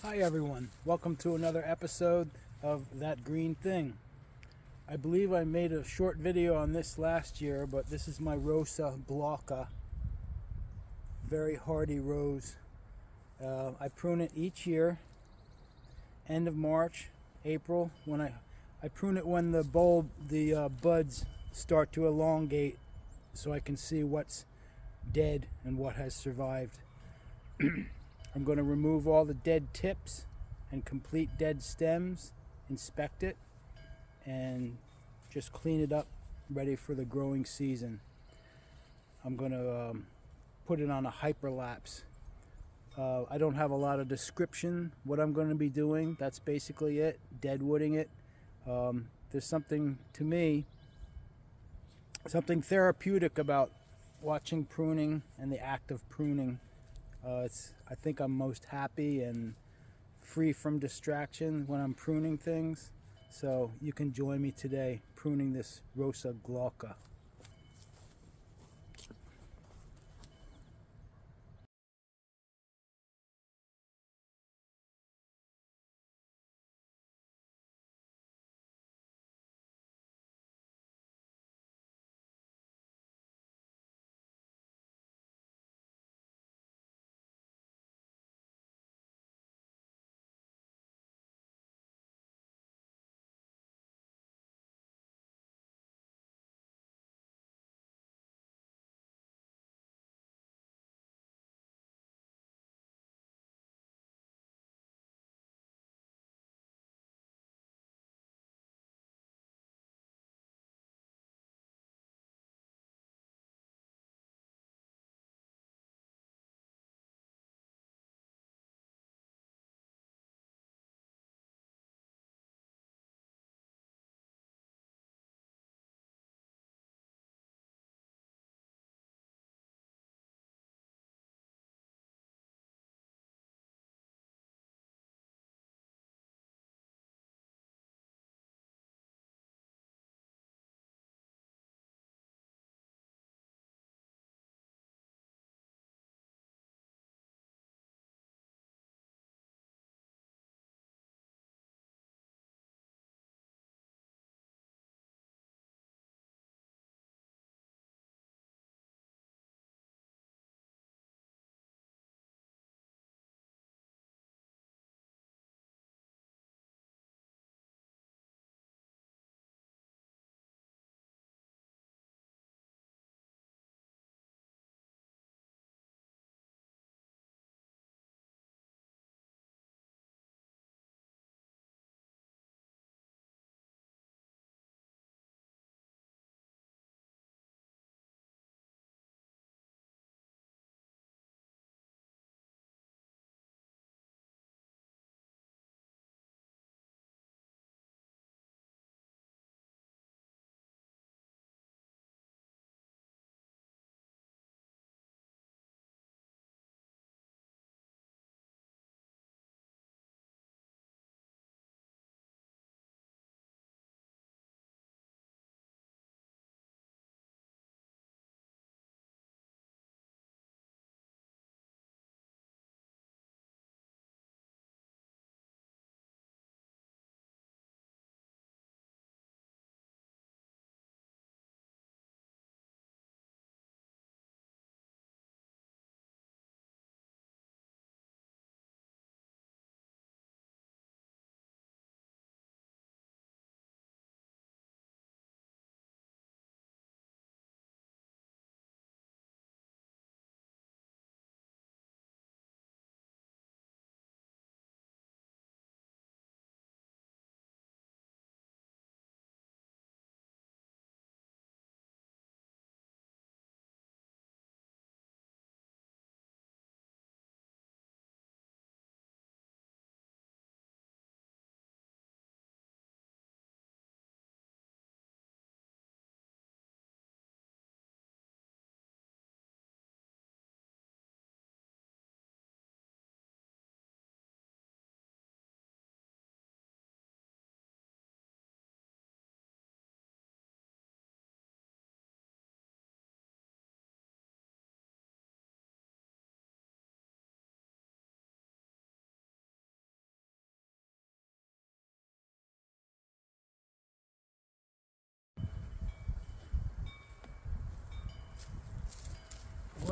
Hi everyone, welcome to another episode of That Green Thing. I believe I made a short video on this last year, but this is my Rosa Glauca, very hardy rose. I prune it each year, end of March, April. When I prune it when the buds start to elongate, so I can see what's dead and what has survived. I'm going to remove all the dead tips and complete dead stems, inspect it, and just clean it up, ready for the growing season. I'm going to put it on a hyperlapse. I don't have a lot of description what I'm going to be doing. That's basically it, deadwooding it. There's something, to me, something therapeutic about watching pruning and the act of pruning. I think I'm most happy and free from distraction when I'm pruning things. So you can join me today pruning this Rosa Glauca.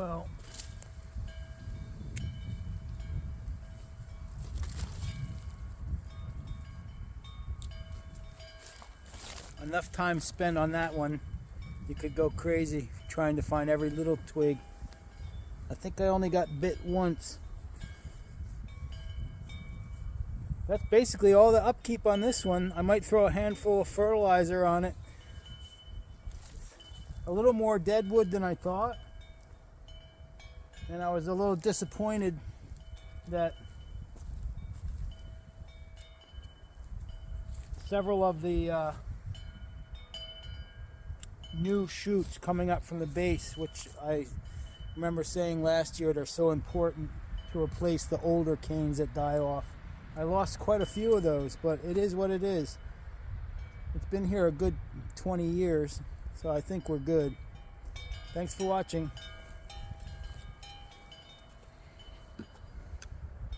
Well, enough time spent on that one. You could go crazy trying to find every little twig. I think I only got bit once. That's basically all the upkeep on this one. I might throw a handful of fertilizer on it. A little more deadwood than I thought. And I was a little disappointed that several of the new shoots coming up from the base, which I remember saying last year they're so important to replace the older canes that die off. I lost quite a few of those, but it is what it is. It's been here a good 20 years, so I think we're good. Thanks for watching.